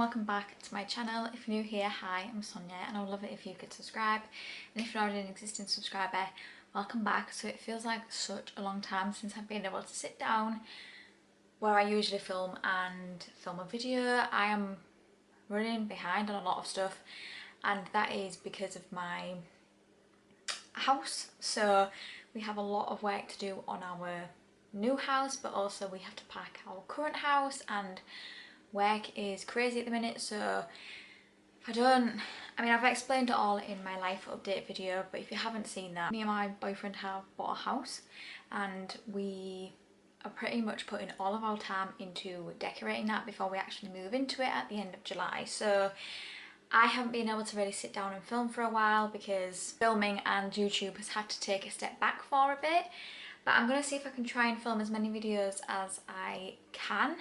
welcome back to my channel. If you're new here, hi, I'm Sonia and I would love it if you could subscribe, and if you're already an existing subscriber, welcome back. So it feels like such a long time since I've been able to sit down where I usually film a video. I am running behind on a lot of stuff, and that is because of my house. So we have a lot of work to do on our new house, but also we have to pack our current house, and work is crazy at the minute. So I've explained it all in my life update video, but if you haven't seen that, me and my boyfriend have bought a house and we are pretty much putting all of our time into decorating that before we actually move into it at the end of July. So I haven't been able to really sit down and film for a while because filming and YouTube has had to take a step back for a bit, but I'm going to see if I can try and film as many videos as I can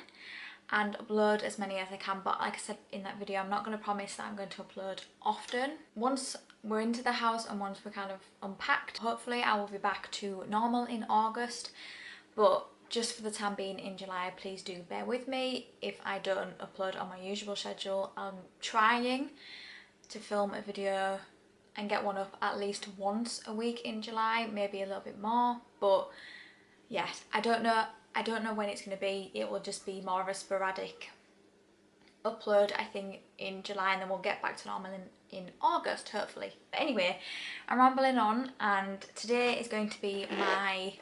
and upload as many as I can. But like I said in that video, I'm not going to promise that I'm going to upload often. Once we're into the house and once we're kind of unpacked, hopefully I will be back to normal in August, but just for the time being in July, please do bear with me if I don't upload on my usual schedule. I'm trying to film a video and get one up at least once a week in July, maybe a little bit more, but yes, I don't know when it's going to be. It will just be more of a sporadic upload, I think, in July, and then we'll get back to normal in August, hopefully. But anyway, I'm rambling on, and today is going to be my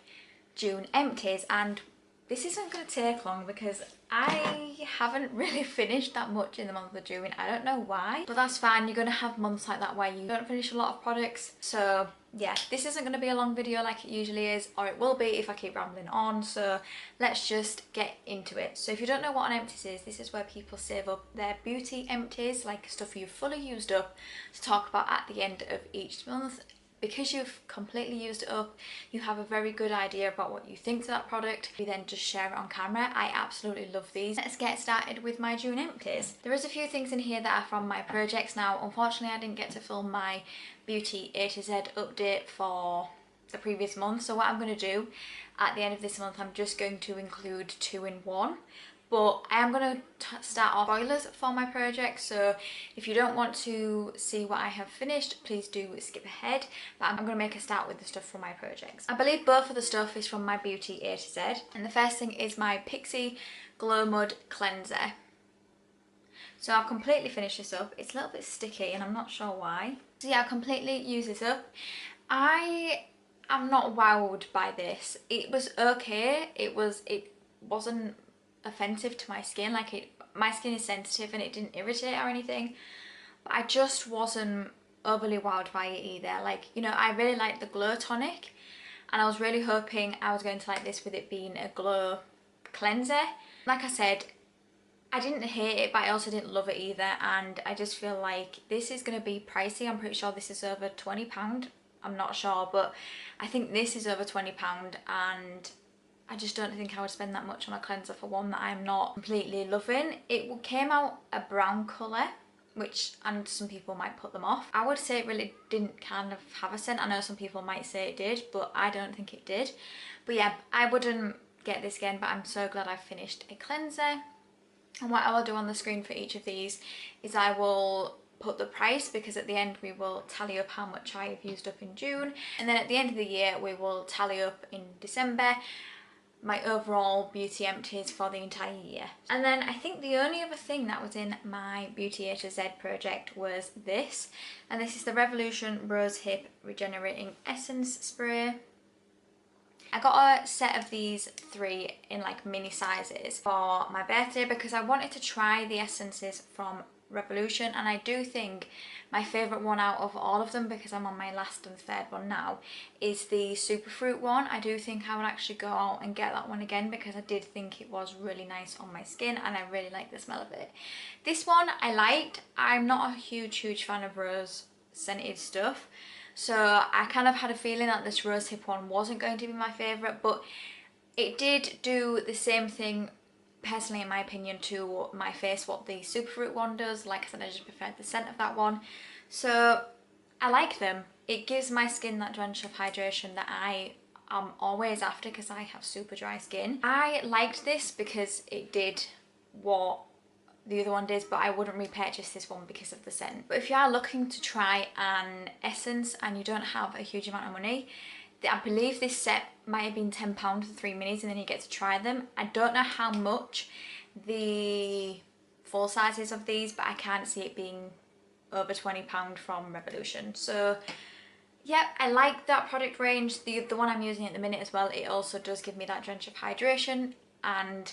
June empties, and this isn't going to take long because I haven't really finished that much in the month of June. I don't know why, but that's fine. You're going to have months like that where you don't finish a lot of products. So yeah, this isn't going to be a long video like it usually is, or it will be if I keep rambling on. So let's just get into it. So if you don't know what an empties is, this is where people save up their beauty empties, like stuff you've fully used up, to talk about at the end of each month. Because you've completely used it up, you have a very good idea about what you think to that product. You then just share it on camera. I absolutely love these. Let's get started with my June empties. There is a few things in here that are from my projects. Now, unfortunately, I didn't get to film my beauty A to Z update for the previous month. So what I'm going to do at the end of this month, I'm just going to include 2-in-1. But I am going to start off spoilers for my project, so if you don't want to see what I have finished, please do skip ahead. But I'm going to make a start with the stuff from my projects. I believe both of the stuff is from my beauty A to Z, and the first thing is my Pixi Glow Mud Cleanser. So I've completely finished this up. It's a little bit sticky and I'm not sure why. So yeah, I've completely used this up. I am not wowed by this. It was okay. It wasn't offensive to my skin. My skin is sensitive and it didn't irritate or anything, but I just wasn't overly wowed by it either. I really like the glow tonic, and I was really hoping I was going to like this with it being a glow cleanser. Like I said, I didn't hate it, but I also didn't love it either, and I just feel like this is going to be pricey. I'm pretty sure this is over £20. I'm not sure, but I think this is over £20, and I just don't think I would spend that much on a cleanser for one that I'm not completely loving. It came out a brown colour, and some people might put them off. I would say it really didn't kind of have a scent. I know some people might say it did, but I don't think it did. But yeah, I wouldn't get this again, but I'm so glad I've finished a cleanser. And what I will do on the screen for each of these is I will put the price, because at the end we will tally up how much I have used up in June, and then at the end of the year we will tally up in December my overall beauty empties for the entire year. And then I think the only other thing that was in my beauty A to Z project was this, and this is the Revolution Rose Hip Regenerating Essence Spray. I got a set of these 3 in mini sizes for my birthday because I wanted to try the essences from Revolution, and I do think my favourite one out of all of them, because I'm on my last and third one now, is the Superfruit one. I do think I would actually go out and get that one again because I did think it was really nice on my skin and I really like the smell of it. This one I liked. I'm not a huge fan of rose scented stuff, so I kind of had a feeling that this rose hip one wasn't going to be my favourite, but it did do the same thing, personally in my opinion, to my face what the Superfruit one does. Like I said, I just preferred the scent of that one, so I like them. It gives my skin that drench of hydration that I am always after because I have super dry skin. I liked this because it did what the other one did, but I wouldn't repurchase this one because of the scent. But if you are looking to try an essence and you don't have a huge amount of money, I believe this set might have been £10 for 3 minis and then you get to try them. I don't know how much the full size is of these, but I can't see it being over £20 from Revolution. So yeah, I like that product range. The one I'm using at the minute as well, it also does give me that drench of hydration, and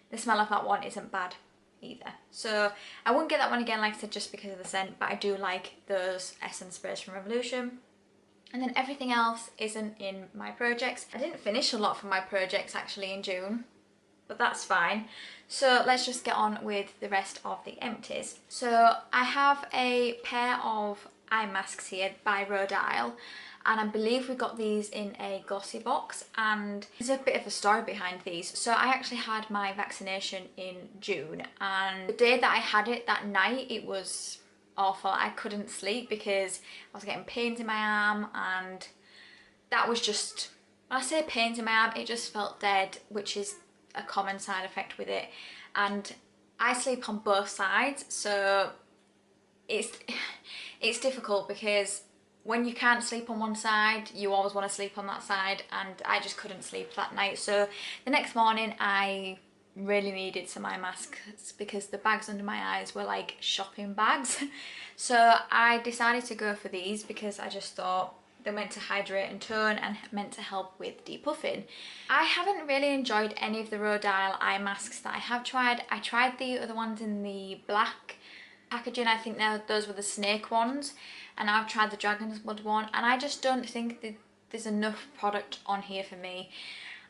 the smell of that one isn't bad either. So I wouldn't get that one again, like I said, just because of the scent, but I do like those essence sprays from Revolution. And then everything else isn't in my projects. I didn't finish a lot from my projects actually in June, but that's fine. So let's just get on with the rest of the empties. So I have a pair of eye masks here by Rhodial, and I believe we got these in a glossy box, and there's a bit of a story behind these. So I actually had my vaccination in June, and the day that I had it, that night, it was awful. I couldn't sleep because I was getting pains in my arm, and that was just, when I say pains in my arm, it just felt dead, which is a common side effect with it. And I sleep on both sides, so it's difficult because when you can't sleep on one side, you always want to sleep on that side, and I just couldn't sleep that night. So the next morning I really needed some eye masks because the bags under my eyes were like shopping bags. So I decided to go for these because I just thought they're meant to hydrate and tone and meant to help with depuffing. I haven't really enjoyed any of the Rhodial eye masks that I have tried. I tried the other ones in the black packaging. I think those were the snake ones, and I've tried the dragon's blood one, and I just don't think that there's enough product on here for me.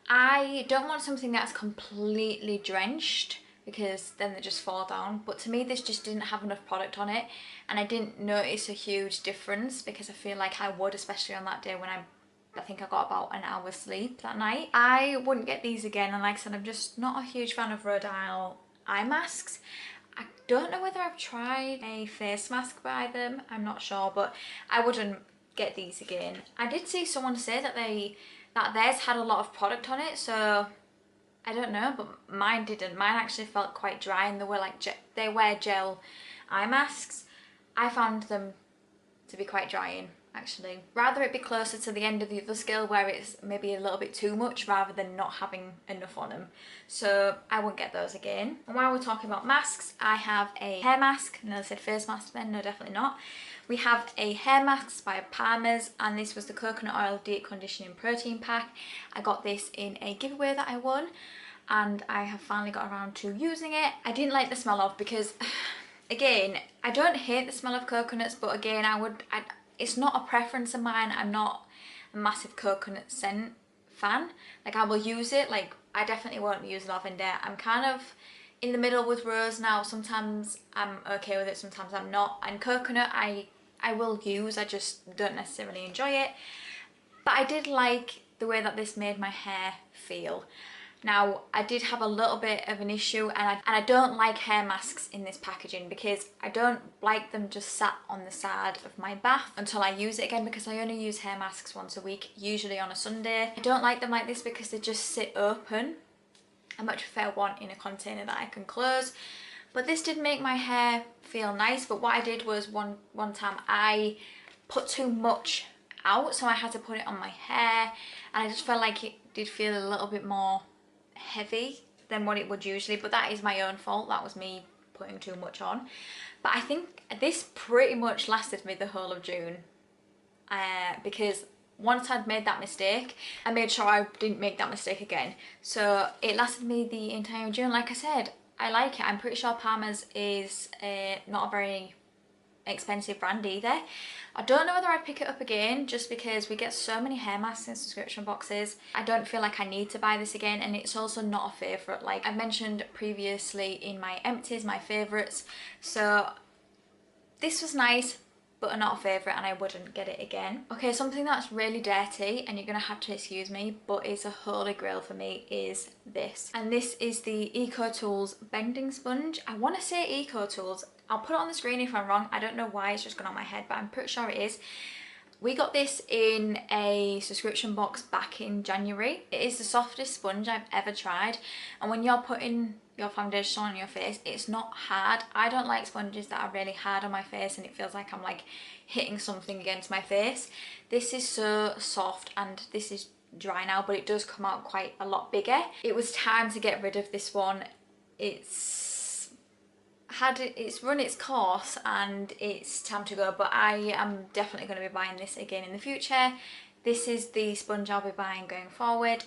I don't want something that's completely drenched because then they just fall down, but to me this just didn't have enough product on it, and I didn't notice a huge difference because I feel like I would, especially on that day when I think I got about an hour's sleep that night. I wouldn't get these again, and like I said, I'm just not a huge fan of Rhodial eye masks. I don't know whether I've tried a face mask by them, I'm not sure, but I wouldn't get these again. I did see someone say that theirs had a lot of product on it, so I don't know, but mine didn't. Mine actually felt quite dry, and they were like they wear gel eye masks. I found them to be quite drying actually. Rather it be closer to the end of the other scale where it's maybe a little bit too much rather than not having enough on them. So I won't get those again. And while we're talking about masks, I have a hair mask. No, I said face mask then, no, definitely not. We have a hair mask by Palmer's, and this was the coconut oil deep conditioning protein pack. I got this in a giveaway that I won, and I have finally got around to using it. I didn't like the smell of, because again, I don't hate the smell of coconuts, but again, it's not a preference of mine. I'm not a massive coconut scent fan. Like, I will use it, like I definitely won't use lavender. I'm kind of in the middle with rose now. Sometimes I'm okay with it, sometimes I'm not. And coconut I will use, I just don't necessarily enjoy it. But I did like the way that this made my hair feel. Now, I did have a little bit of an issue, and I don't like hair masks in this packaging because I don't like them just sat on the side of my bath until I use it again, because I only use hair masks once a week, usually on a Sunday. I don't like them like this because they just sit open. I much prefer one in a container that I can close. But this did make my hair feel nice, but what I did was one time I put too much out, so I had to put it on my hair, and I just felt like it did feel a little bit more heavy than what it would usually, but that is my own fault. That was me putting too much on. But I think this pretty much lasted me the whole of June, because once I'd made that mistake, I made sure I didn't make that mistake again. So it lasted me the entire June. Like I said, I like it. I'm pretty sure Palmer's is not a very expensive brand either. I don't know whether I'd pick it up again, just because we get so many hair masks in subscription boxes. I don't feel like I need to buy this again, and it's also not a favourite. Like I mentioned previously in my empties, my favourites. So this was nice, but not a favourite, and I wouldn't get it again. Okay, something that's really dirty, and you're gonna have to excuse me, but it's a holy grail for me, is this. And this is the Eco Tools bending sponge. I want to say Eco Tools. I'll put it on the screen if I'm wrong. I don't know why it's just gone on my head, but I'm pretty sure it is. We got this in a subscription box back in January. It is the softest sponge I've ever tried, and when you're putting your foundation on your face, it's not hard. I don't like sponges that are really hard on my face and it feels like I'm like hitting something against my face. This is so soft, and this is dry now, but it does come out quite a lot bigger. It was time to get rid of this one. It's run its course and it's time to go, but I am definitely going to be buying this again in the future. This is the sponge I'll be buying going forward.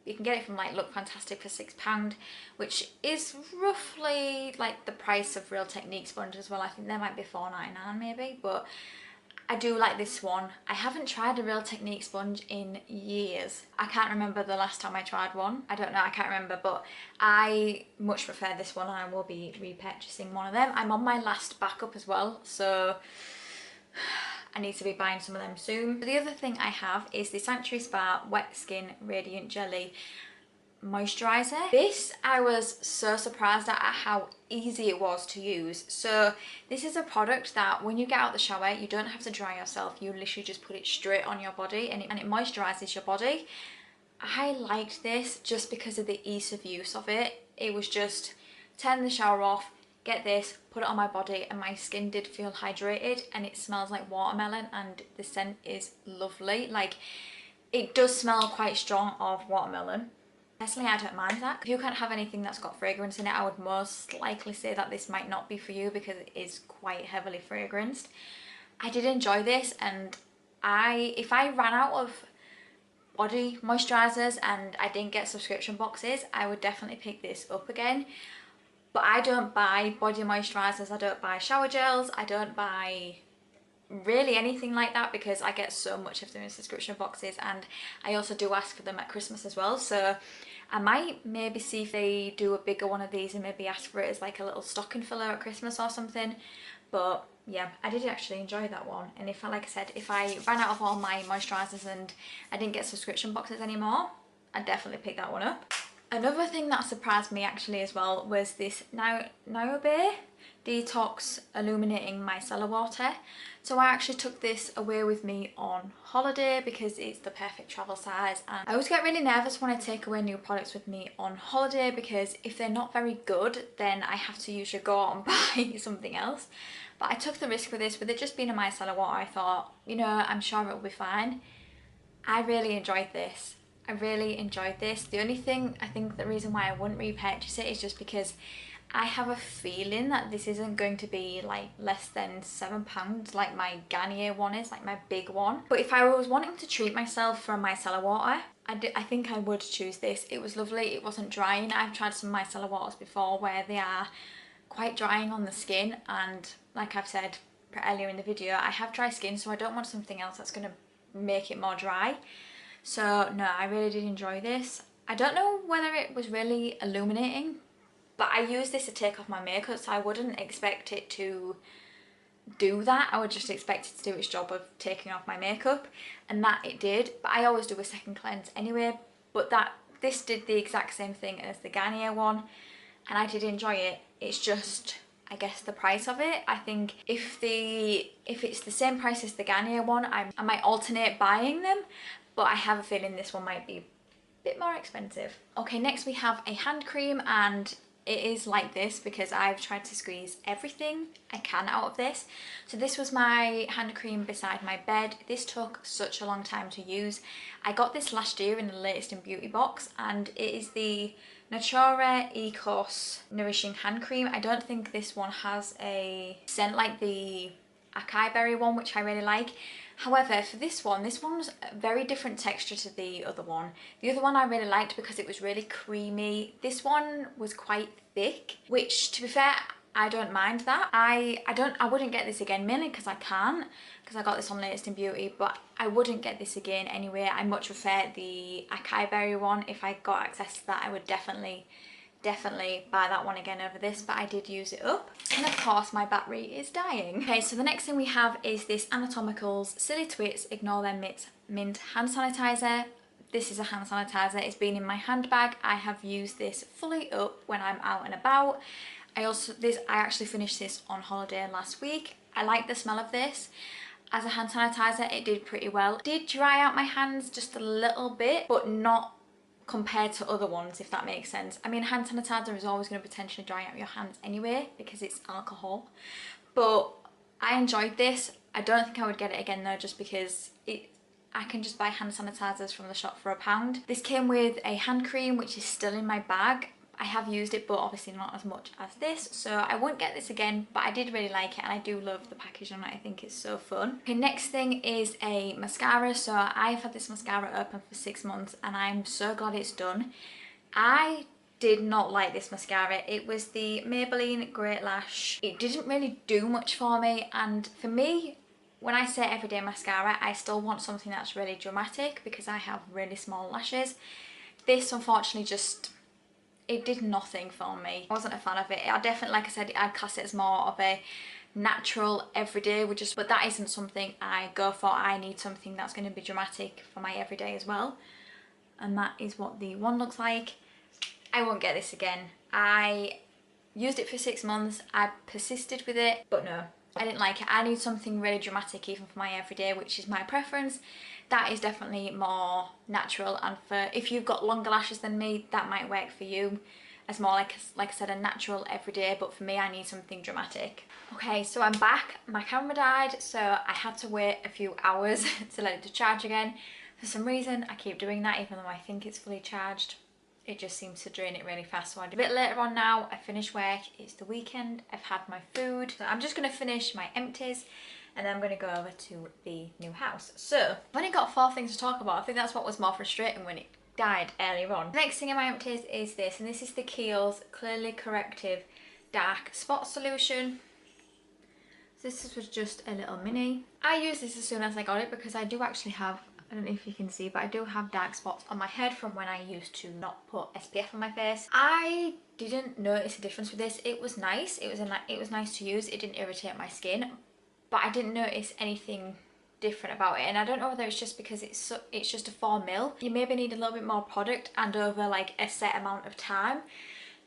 You can get it from like Look Fantastic for £6, which is roughly like the price of Real Technique sponge as well. I think there might be £4.99 maybe, but I do like this one. I haven't tried a Real Technique sponge in years. I can't remember the last time I tried one. I don't know, I can't remember, but I much prefer this one and I will be repurchasing one of them. I'm on my last backup as well, so I need to be buying some of them soon. The other thing I have is the Sanctuary Spa Wet Skin Radiant Jelly Moisturiser. This, I was so surprised at how easy it was to use. So this is a product that when you get out the shower, you don't have to dry yourself. You literally just put it straight on your body and it moisturizes your body. I liked this just because of the ease of use of it. It was just turn the shower off, get this, put it on my body, and my skin did feel hydrated, and it smells like watermelon and the scent is lovely. Like, it does smell quite strong of watermelon. Personally, I don't mind that. If you can't have anything that's got fragrance in it, I would most likely say that this might not be for you because it is quite heavily fragranced. I did enjoy this, and if I ran out of body moisturisers and I didn't get subscription boxes, I would definitely pick this up again. But I don't buy body moisturisers, I don't buy shower gels, I don't buy really anything like that because I get so much of them in subscription boxes, and I also do ask for them at Christmas as well. So I might maybe see if they do a bigger one of these and maybe ask for it as like a little stocking filler at Christmas or something. But yeah, I did actually enjoy that one. And if, like I said, if I ran out of all my moisturisers and I didn't get subscription boxes anymore, I'd definitely pick that one up. Another thing that surprised me actually as well was this Nowaday Detox Illuminating Micellar Water. So I actually took this away with me on holiday because it's the perfect travel size, and I always get really nervous when I take away new products with me on holiday because if they're not very good then I have to usually go out and buy something else. But I took the risk with this. With it just being a micellar water, I thought, you know, I'm sure it'll be fine. I really enjoyed this. I really enjoyed this. The only thing, I think the reason why I wouldn't repurchase it is just because I have a feeling that this isn't going to be like less than £7 like my Garnier one is, like my big one. But if I was wanting to treat myself for a micellar water, I think I would choose this. It was lovely, it wasn't drying. I've tried some micellar waters before where they are quite drying on the skin, and like I've said earlier in the video, I have dry skin, so I don't want something else that's going to make it more dry. So no, I really did enjoy this. I don't know whether it was really illuminating, but I used this to take off my makeup, so I wouldn't expect it to do that. I would just expect it to do its job of taking off my makeup, and that it did. But I always do a second cleanse anyway, but this did the exact same thing as the Garnier one, and I did enjoy it. It's just, I guess, the price of it. I think if it's the same price as the Garnier one, I might alternate buying them, but I have a feeling this one might be a bit more expensive. Okay, next we have a hand cream, and it is like this because I've tried to squeeze everything I can out of this. So this was my hand cream beside my bed. This took such a long time to use. I got this last year in the Latest in Beauty box, and it is the Nachora Ecos Nourishing Hand Cream. I don't think this one has a scent like the acai berry one, which I really like. However, for this one's a very different texture to the other one. The other one I really liked because it was really creamy. This one was quite thick, which, to be fair, I don't mind that. I wouldn't get this again, mainly because I can't, because I got this on Latest in Beauty, but I wouldn't get this again anyway. I much prefer the acai berry one. If I got access to that, I would definitely buy that one again over this, but I did use it up. And of course my battery is dying. Okay, so the next thing we have is this Anatomicals Silly Twits Ignore Them Mint Hand Sanitizer. This is a hand sanitizer. It's been in my handbag. I have used this fully up when I'm out and about. I actually finished this on holiday last week. I like the smell of this. As a hand sanitizer, it did pretty well. It did dry out my hands just a little bit, but not compared to other ones, if that makes sense. I mean, hand sanitizer is always going to potentially dry out your hands anyway because it's alcohol, but I enjoyed this. I don't think I would get it again though, just because I can just buy hand sanitizers from the shop for £1. This came with a hand cream, which is still in my bag. I have used it, but obviously not as much as this, so I won't get this again, but I did really like it and I do love the package on it. I think it's so fun. Okay, next thing is a mascara. So I've had this mascara open for 6 months and I'm so glad it's done. I did not like this mascara. It was the Maybelline Great Lash. It didn't really do much for me, and for me, when I say everyday mascara, I still want something that's really dramatic because I have really small lashes. This unfortunately just, it did nothing for me. I wasn't a fan of it. I definitely, like I said, I'd class it as more of a natural everyday, but that isn't something I go for. I need something that's going to be dramatic for my everyday as well. And that is what the one looks like. I won't get this again. I used it for 6 months. I persisted with it, but no, I didn't like it. I need something really dramatic even for my everyday, which is my preference. That is definitely more natural, and for if you've got longer lashes than me, that might work for you as more like I said, a natural everyday, but for me, I need something dramatic. Okay, so I'm back. My camera died, so I had to wait a few hours to let it to charge again. For some reason, I keep doing that even though I think it's fully charged. It just seems to drain it really fast. So I did a bit later on now. I finished work, it's the weekend, I've had my food. So I'm just gonna finish my empties and then I'm gonna go over to the new house. So I've only got 4 things to talk about. I think that's what was more frustrating when it died earlier on. The next thing in my empties is this, and this is the Kiehl's Clearly Corrective Dark Spot Solution. So this was just a little mini. I used this as soon as I got it because I do actually have, I don't know if you can see, but I do have dark spots on my head from when I used to not put SPF on my face. I didn't notice a difference with this. It was nice. It was nice to use. It didn't irritate my skin, but I didn't notice anything different about it. And I don't know whether it's just because it's just a 4ml. You maybe need a little bit more product and over like a set amount of time.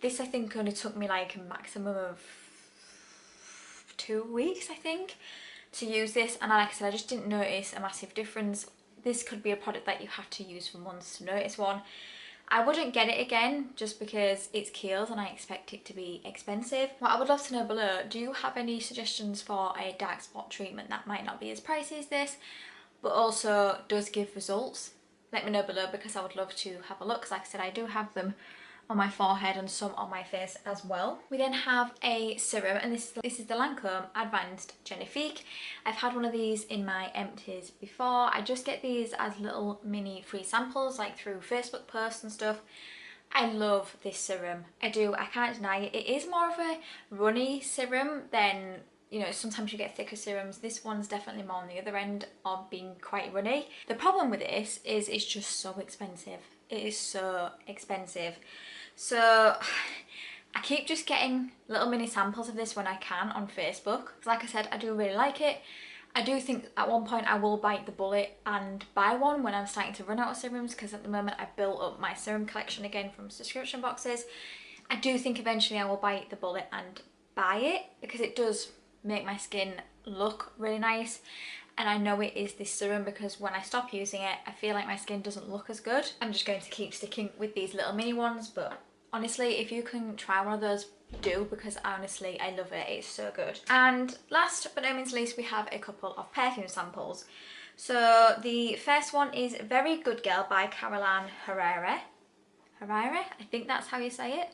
This I think only took me like a maximum of 2 weeks, I think, to use this. And like I said, I just didn't notice a massive difference. This could be a product that you have to use for months to notice one. I wouldn't get it again just because it's Kiehl's and I expect it to be expensive. What I would love to know below, do you have any suggestions for a dark spot treatment that might not be as pricey as this, but also does give results? Let me know below because I would love to have a look, because like I said, I do have them on my forehead and some on my face as well. We then have a serum, and this is the Lancome Advanced Genifique. I've had one of these in my empties before. I just get these as little mini free samples, like through Facebook posts and stuff. I love this serum. I do, I can't deny it. It is more of a runny serum than, you know, sometimes you get thicker serums. This one's definitely more on the other end of being quite runny. The problem with this is it's just so expensive. It is so expensive. So I keep just getting little mini samples of this when I can on Facebook. Like I said, I do really like it. I do think at one point I will bite the bullet and buy one when I'm starting to run out of serums, because at the moment I've built up my serum collection again from subscription boxes. I do think eventually I will bite the bullet and buy it because it does make my skin look really nice. And I know it is this serum because when I stop using it, I feel like my skin doesn't look as good. I'm just going to keep sticking with these little mini ones, but honestly, if you can try one of those, do, because honestly, I love it. It's so good. And last but no means least, we have a couple of perfume samples. So the first one is Very Good Girl by Caroline Herrera. Herrera? I think that's how you say it.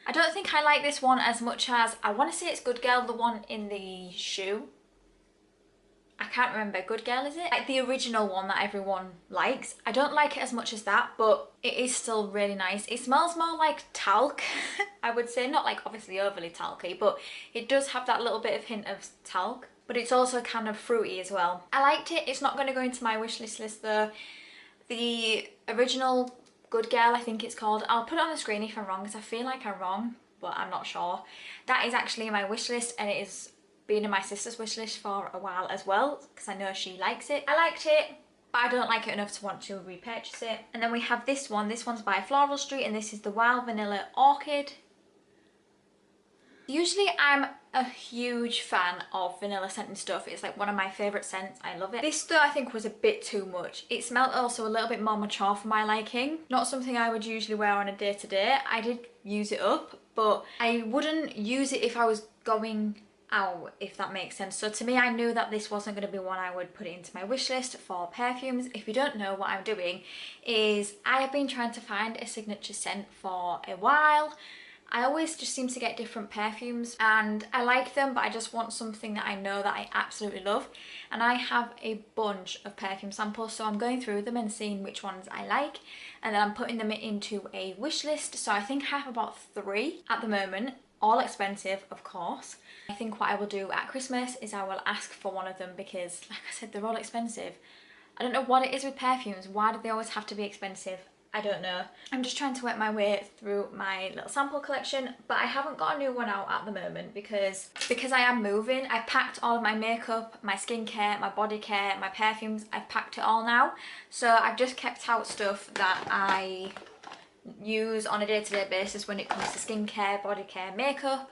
I don't think I like this one as much as, I want to say it's Good Girl, the one in the shoe. I can't remember. Good Girl, is it? Like the original one that everyone likes. I don't like it as much as that, but it is still really nice. It smells more like talc, I would say. Not like obviously overly talky, but it does have that little bit of hint of talc. But it's also kind of fruity as well. I liked it. It's not going to go into my wishlist list though. The original Good Girl, I think it's called. I'll put it on the screen if I'm wrong, because I feel like I'm wrong, but I'm not sure. That is actually in my wish list, and it is been in my sister's wish list for a while as well, because I know she likes it. I liked it, but I don't like it enough to want to repurchase it. And then we have this one. This one's by Floral Street, and this is the Wild Vanilla Orchid. Usually I'm a huge fan of vanilla scented stuff. It's like one of my favourite scents. I love it. This though I think was a bit too much. It smelled also a little bit more mature for my liking. Not something I would usually wear on a day-to-day. I did use it up, but I wouldn't use it if I was going out, if that makes sense. So to me, I knew that this wasn't going to be one I would put into my wish list for perfumes. If you don't know, what I'm doing is I have been trying to find a signature scent for a while. I always just seem to get different perfumes and I like them, but I just want something that I know that I absolutely love. And I have a bunch of perfume samples, so I'm going through them and seeing which ones I like, and then I'm putting them into a wish list. So I think I have about 3 at the moment, all expensive of course. I think what I will do at Christmas is I will ask for one of them because, like I said, they're all expensive. I don't know what it is with perfumes. Why do they always have to be expensive? I don't know. I'm just trying to work my way through my little sample collection, but I haven't got a new one out at the moment because I am moving. I've packed all of my makeup, my skincare, my body care, my perfumes. I've packed it all now. So I've just kept out stuff that I use on a day-to-day basis when it comes to skincare, body care, makeup,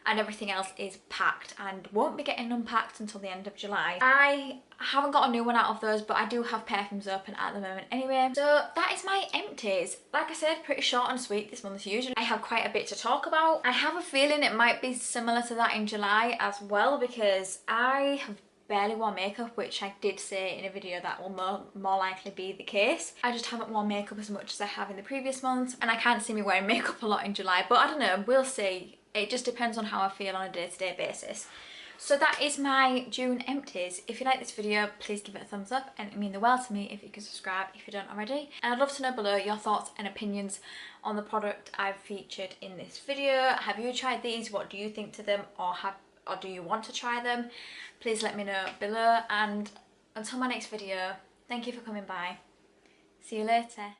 and everything else is packed and won't be getting unpacked until the end of July. I haven't got a new one out of those, but I do have perfumes open at the moment anyway. So that is my empties. Like I said, pretty short and sweet this month usually. I have quite a bit to talk about. I have a feeling it might be similar to that in July as well, because I have barely worn makeup, which I did say in a video that will more likely be the case. I just haven't worn makeup as much as I have in the previous months, and I can't see me wearing makeup a lot in July, but I don't know, we'll see. It just depends on how I feel on a day-to-day basis. So that is my June empties. If you like this video, please give it a thumbs up, and it would mean the world to me if you can subscribe if you don't already. And I'd love to know below your thoughts and opinions on the product I've featured in this video. Have you tried these? What do you think to them, or do you want to try them? Please let me know below, and until my next video, thank you for coming by. See you later.